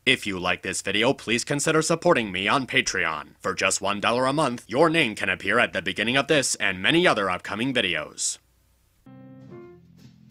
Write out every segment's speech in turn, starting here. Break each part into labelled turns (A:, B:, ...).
A: If you like this video, please consider supporting me on Patreon. For just $1 a month, your name can appear at the beginning of this and many other upcoming videos.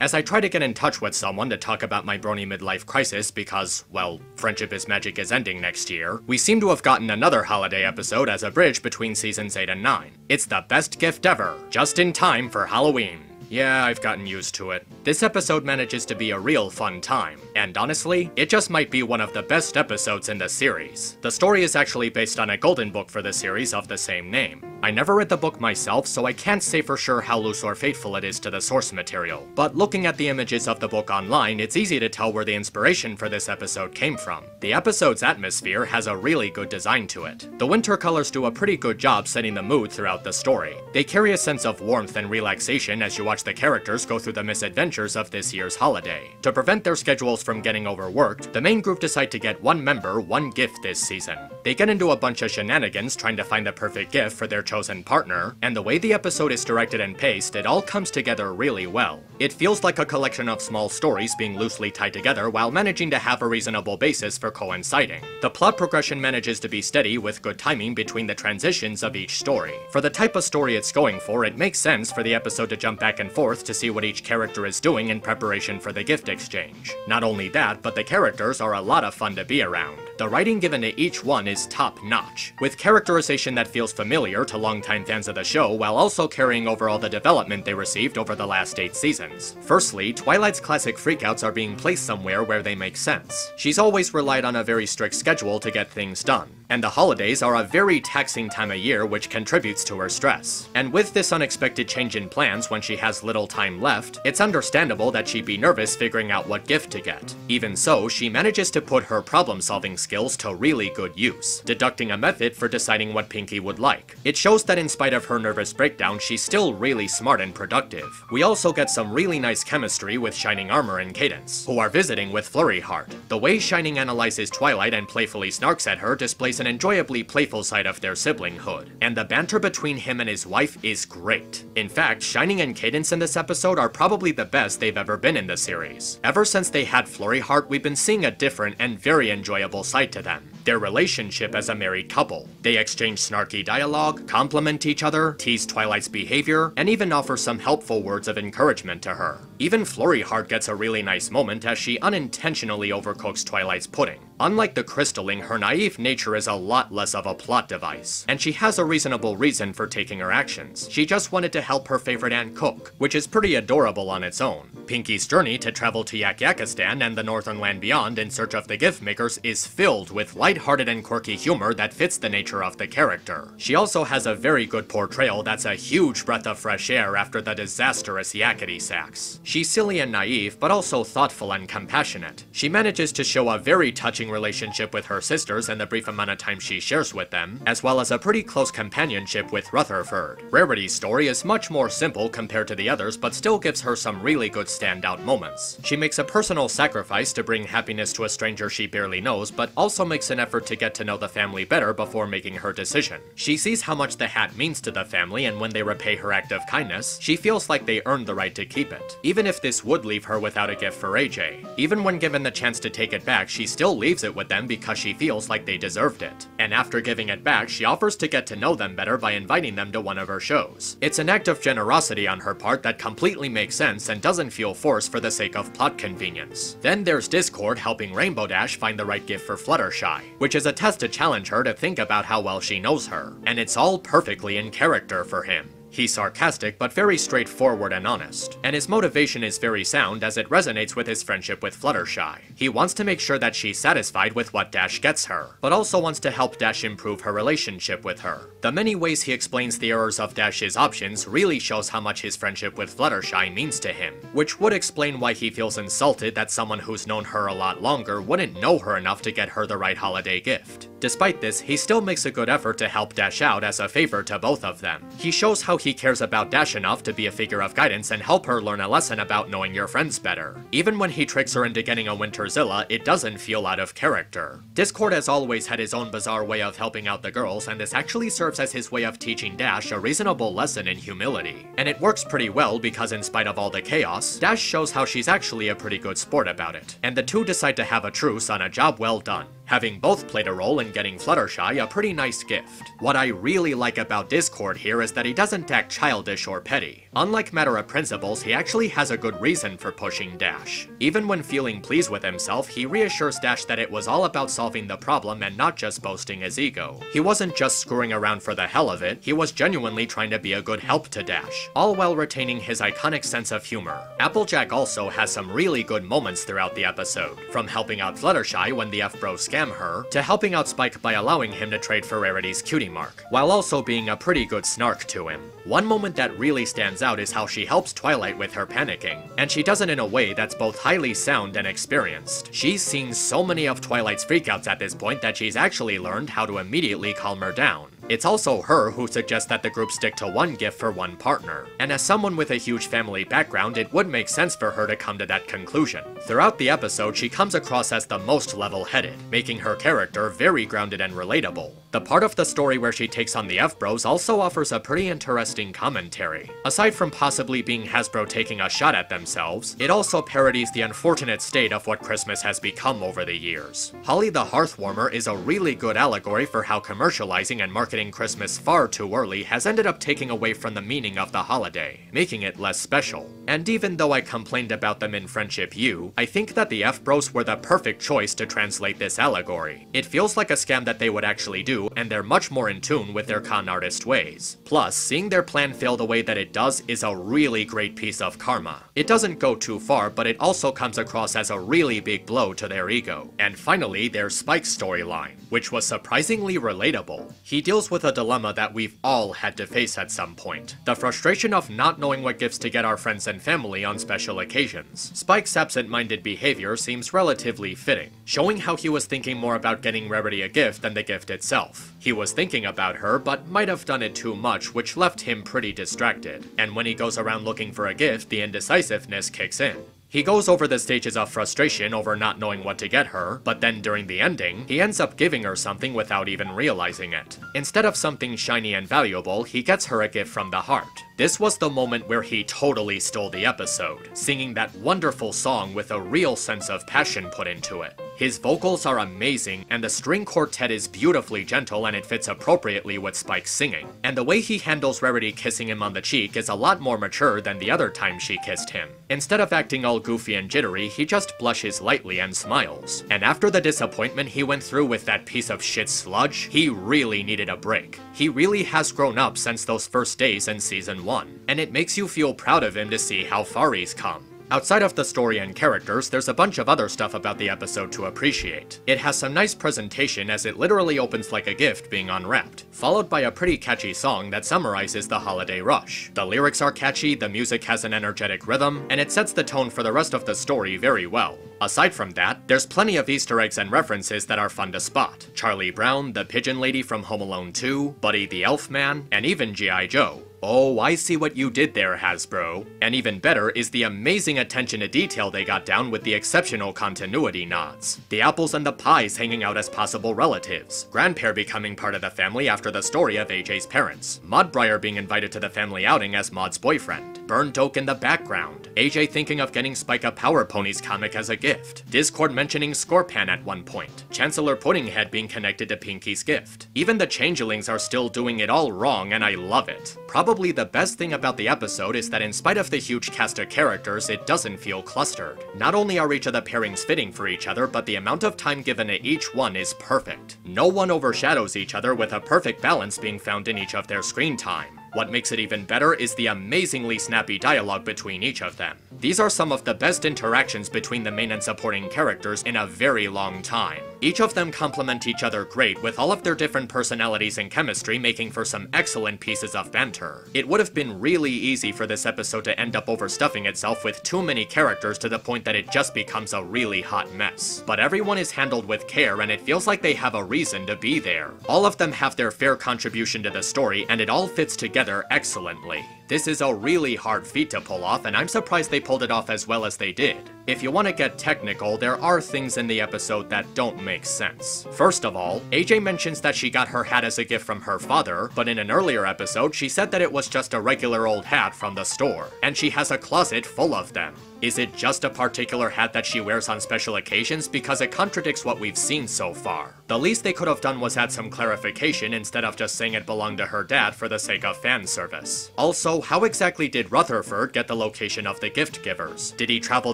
A: As I try to get in touch with someone to talk about my Brony midlife crisis because, well, Friendship is Magic is ending next year, we seem to have gotten another holiday episode as a bridge between seasons 8 and 9. It's the best gift ever, just in time for Halloween. Yeah, I've gotten used to it. This episode manages to be a real fun time, and honestly, it just might be one of the best episodes in the series. The story is actually based on a golden book for the series of the same name. I never read the book myself, so I can't say for sure how loose or faithful it is to the source material, but looking at the images of the book online, it's easy to tell where the inspiration for this episode came from. The episode's atmosphere has a really good design to it. The winter colors do a pretty good job setting the mood throughout the story. They carry a sense of warmth and relaxation as you watch the characters go through the misadventures of this year's holiday. To prevent their schedules from getting overworked, the main group decide to get one member one gift this season. They get into a bunch of shenanigans trying to find the perfect gift for their chosen partner, and the way the episode is directed and paced, it all comes together really well. It feels like a collection of small stories being loosely tied together while managing to have a reasonable basis for coinciding. The plot progression manages to be steady with good timing between the transitions of each story. For the type of story it's going for, it makes sense for the episode to jump back and forth to see what each character is doing in preparation for the gift exchange. Not only that, but the characters are a lot of fun to be around. The writing given to each one is top-notch, with characterization that feels familiar to longtime fans of the show while also carrying over all the development they received over the last 8 seasons. Firstly, Twilight's classic freakouts are being placed somewhere where they make sense. She's always relied on a very strict schedule to get things done, and the holidays are a very taxing time of year which contributes to her stress. And with this unexpected change in plans when she has little time left, it's understandable that she'd be nervous figuring out what gift to get. Even so, she manages to put her problem-solving skills to really good use, deducting a method for deciding what Pinkie would like. It shows that in spite of her nervous breakdown, she's still really smart and productive. We also get some really nice chemistry with Shining Armor and Cadence, who are visiting with Hearth. The way Shining analyzes Twilight and playfully snarks at her displays an enjoyably playful side of their siblinghood, and the banter between him and his wife is great. In fact, Shining and Cadence in this episode are probably the best they've ever been in the series. Ever since they had Hearth, we've been seeing a different and very enjoyable side to them. Their relationship as a married couple. They exchange snarky dialogue, compliment each other, tease Twilight's behavior, and even offer some helpful words of encouragement to her. Even Hearth gets a really nice moment as she unintentionally overcooks Twilight's pudding. Unlike the Crystalling, her naive nature is a lot less of a plot device, and she has a reasonable reason for taking her actions. She just wanted to help her favorite aunt cook, which is pretty adorable on its own. Pinkie's journey to travel to Yak-Yakistan and the Northern Land beyond in search of the gift makers is filled with lighthearted and quirky humor that fits the nature of the character. She also has a very good portrayal that's a huge breath of fresh air after the disastrous Yakety Sax. She's silly and naive, but also thoughtful and compassionate. She manages to show a very touching relationship with her sisters in the brief amount of time she shares with them, as well as a pretty close companionship with Rutherford. Rarity's story is much more simple compared to the others, but still gives her some really good standout moments. She makes a personal sacrifice to bring happiness to a stranger she barely knows, but also makes an effort to get to know the family better before making her decision. She sees how much the hat means to the family, and when they repay her act of kindness, she feels like they earned the right to keep it, even if this would leave her without a gift for AJ. Even when given the chance to take it back, she still leaves it with them because she feels like they deserved it. And after giving it back, she offers to get to know them better by inviting them to one of her shows. It's an act of generosity on her part that completely makes sense and doesn't feel forced for the sake of plot convenience. Then there's Discord helping Rainbow Dash find the right gift for Fluttershy, which is a test to challenge her to think about how well she knows her. And it's all perfectly in character for him. He's sarcastic but very straightforward and honest, and his motivation is very sound as it resonates with his friendship with Fluttershy. He wants to make sure that she's satisfied with what Dash gets her, but also wants to help Dash improve her relationship with her. The many ways he explains the errors of Dash's options really shows how much his friendship with Fluttershy means to him, which would explain why he feels insulted that someone who's known her a lot longer wouldn't know her enough to get her the right holiday gift. Despite this, he still makes a good effort to help Dash out as a favor to both of them. He shows how he cares about Dash enough to be a figure of guidance and help her learn a lesson about knowing your friends better. Even when he tricks her into getting a Winterzilla, it doesn't feel out of character. Discord has always had his own bizarre way of helping out the girls, and this actually serves as his way of teaching Dash a reasonable lesson in humility. And it works pretty well because in spite of all the chaos, Dash shows how she's actually a pretty good sport about it, and the two decide to have a truce on a job well done. having both played a role in getting Fluttershy a pretty nice gift. What I really like about Discord here is that he doesn't act childish or petty. Unlike matter of principles, he actually has a good reason for pushing Dash. Even when feeling pleased with himself, he reassures Dash that it was all about solving the problem and not just boasting his ego. He wasn't just screwing around for the hell of it, he was genuinely trying to be a good help to Dash, all while retaining his iconic sense of humor. Applejack also has some really good moments throughout the episode, from helping out Fluttershy when the F-Bros scam her, to helping out Spike by allowing him to trade for Rarity's cutie mark, while also being a pretty good snark to him. One moment that really stands out is how she helps Twilight with her panicking, and she does it in a way that's both highly sound and experienced. She's seen so many of Twilight's freakouts at this point that she's actually learned how to immediately calm her down. It's also her who suggests that the group stick to one gift for one partner, and as someone with a huge family background, it would make sense for her to come to that conclusion. Throughout the episode, she comes across as the most level-headed, making her character very grounded and relatable. The part of the story where she takes on the F-Bros also offers a pretty interesting commentary. Aside from possibly being Hasbro taking a shot at themselves, it also parodies the unfortunate state of what Christmas has become over the years. Holly the Hearthwarmer is a really good allegory for how commercializing and marketing Christmas far too early has ended up taking away from the meaning of the holiday, making it less special. And even though I complained about them in Friendship U, I think that the F-Bros were the perfect choice to translate this allegory. It feels like a scam that they would actually do, and they're much more in tune with their con artist ways. Plus, seeing their plan fail the way that it does is a really great piece of karma. It doesn't go too far, but it also comes across as a really big blow to their ego. And finally, there's Spike's storyline, which was surprisingly relatable. He deals with a dilemma that we've all had to face at some point: the frustration of not knowing what gifts to get our friends and family on special occasions. Spike's absent-minded behavior seems relatively fitting, showing how he was thinking more about getting Rarity a gift than the gift itself. He was thinking about her, but might have done it too much, which left him pretty distracted. And when he goes around looking for a gift, the indecisiveness kicks in. He goes over the stages of frustration over not knowing what to get her, but then during the ending, he ends up giving her something without even realizing it. Instead of something shiny and valuable, he gets her a gift from the heart. This was the moment where he totally stole the episode, singing that wonderful song with a real sense of passion put into it. His vocals are amazing, and the string quartet is beautifully gentle and it fits appropriately with Spike's singing. And the way he handles Rarity kissing him on the cheek is a lot more mature than the other time she kissed him. Instead of acting all goofy and jittery, he just blushes lightly and smiles. And after the disappointment he went through with that piece of shit Sludge, he really needed a break. He really has grown up since those first days in Season 1, and it makes you feel proud of him to see how far he's come. Outside of the story and characters, there's a bunch of other stuff about the episode to appreciate. It has some nice presentation as it literally opens like a gift being unwrapped, followed by a pretty catchy song that summarizes the holiday rush. The lyrics are catchy, the music has an energetic rhythm, and it sets the tone for the rest of the story very well. Aside from that, there's plenty of Easter eggs and references that are fun to spot. Charlie Brown, the Pigeon Lady from Home Alone 2, Buddy the Elf Man, and even G.I. Joe. Oh, I see what you did there, Hasbro. And even better is the amazing attention to detail they got down with the exceptional continuity nods. The apples and the pies hanging out as possible relatives, Grandpere becoming part of the family after the story of AJ's parents, Mudbriar being invited to the family outing as Maud's boyfriend, Burnt Oak in the background, AJ thinking of getting Spike a Power Ponies comic as a gift, Discord mentioning Scorpan at one point, Chancellor Puddinghead being connected to Pinky's gift. Even the changelings are still doing it all wrong, and I love it. Probably the best thing about the episode is that in spite of the huge cast of characters, it doesn't feel clustered. Not only are each of the pairings fitting for each other, but the amount of time given to each one is perfect. No one overshadows each other, with a perfect balance being found in each of their screen time. What makes it even better is the amazingly snappy dialogue between each of them. These are some of the best interactions between the main and supporting characters in a very long time. Each of them complement each other great, with all of their different personalities and chemistry making for some excellent pieces of banter. It would have been really easy for this episode to end up overstuffing itself with too many characters to the point that it just becomes a really hot mess. But everyone is handled with care, and it feels like they have a reason to be there. All of them have their fair contribution to the story, and it all fits together excellently. This is a really hard feat to pull off, and I'm surprised they pulled it off as well as they did. If you want to get technical, there are things in the episode that don't make sense. First of all, AJ mentions that she got her hat as a gift from her father, but in an earlier episode she said that it was just a regular old hat from the store, and she has a closet full of them. Is it just a particular hat that she wears on special occasions, because it contradicts what we've seen so far? The least they could have done was add some clarification instead of just saying it belonged to her dad for the sake of fan service. Also, how exactly did Rutherford get the location of the gift givers? Did he travel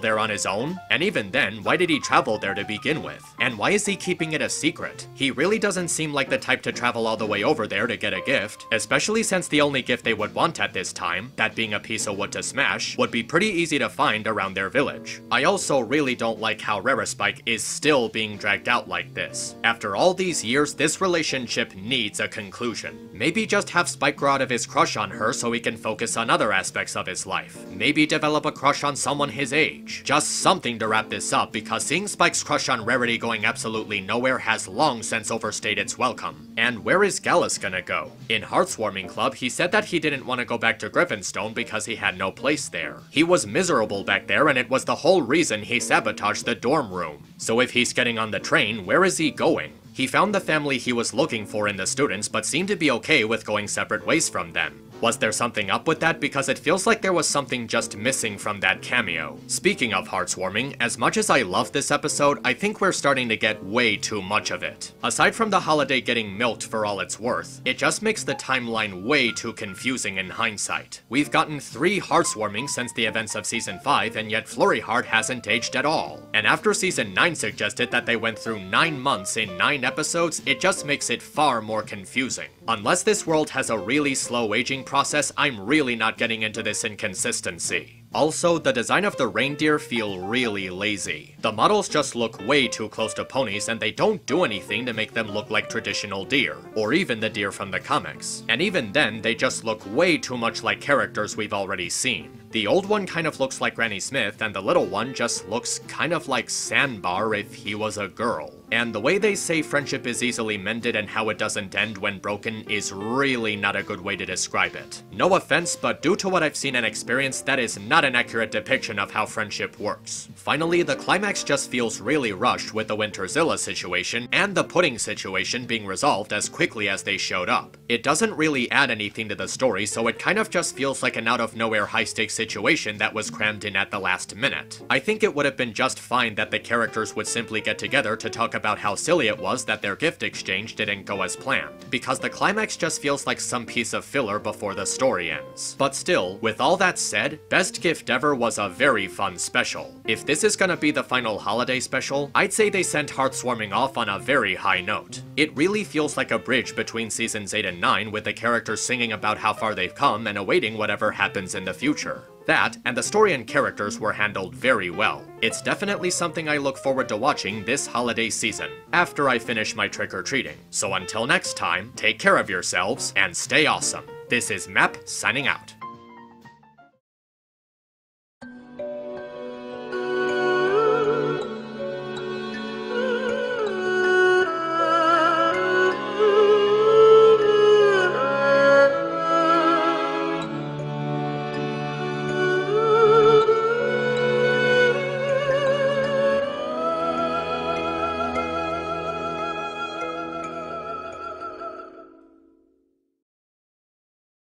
A: there on his own? And even then, why did he travel there to begin with? And why is he keeping it a secret? He really doesn't seem like the type to travel all the way over there to get a gift, especially since the only gift they would want at this time, that being a piece of wood to smash, would be pretty easy to find around their village. I also really don't like how Rarispike is still being dragged out like this. After all these years, this relationship needs a conclusion. Maybe just have Spike grow out of his crush on her so he can focus on other aspects of his life. Maybe develop a crush on someone his age. Just something to wrap this up, because seeing Spike's crush on Rarity going absolutely nowhere has long since overstayed its welcome. And where is Gallus gonna go? In Hearth's warming club, he said that he didn't want to go back to Griffinstone because he had no place there. He was miserable back there, and it was the whole reason he sabotaged the dorm room. So if he's getting on the train, where is he going? He found the family he was looking for in the students, but seemed to be okay with going separate ways from them. Was there something up with that? Because it feels like there was something just missing from that cameo. Speaking of hearts warming, as much as I love this episode, I think we're starting to get way too much of it. Aside from the holiday getting milked for all it's worth, it just makes the timeline way too confusing in hindsight. We've gotten 3 hearts warming since the events of Season 5, and yet Flurry Heart hasn't aged at all. And after Season 9 suggested that they went through 9 months in 9 episodes, it just makes it far more confusing. Unless this world has a really slow aging process, I'm really not getting into this inconsistency. Also, the design of the reindeer feel really lazy. The models just look way too close to ponies, and they don't do anything to make them look like traditional deer, or even the deer from the comics. And even then, they just look way too much like characters we've already seen. The old one kind of looks like Granny Smith, and the little one just looks kind of like Sandbar if he was a girl. And the way they say friendship is easily mended and how it doesn't end when broken is really not a good way to describe it. No offense, but due to what I've seen and experienced, that is not an accurate depiction of how friendship works. Finally, the climax just feels really rushed, with the Winterzilla situation and the pudding situation being resolved as quickly as they showed up. It doesn't really add anything to the story, so it kind of just feels like an out-of-nowhere high-stakes situation that was crammed in at the last minute. I think it would have been just fine that the characters would simply get together to talk about how silly it was that their gift exchange didn't go as planned, because the climax just feels like some piece of filler before the story ends. But still, with all that said, Best Gift Ever was a very fun special. If this is gonna be the final holiday special, I'd say they sent Heartswarming off on a very high note. It really feels like a bridge between seasons 8 and 9, with the characters singing about how far they've come and awaiting whatever happens in the future. That, and the story and characters were handled very well. It's definitely something I look forward to watching this holiday season, after I finish my trick-or-treating. So until next time, take care of yourselves, and stay awesome. This is Map, signing out.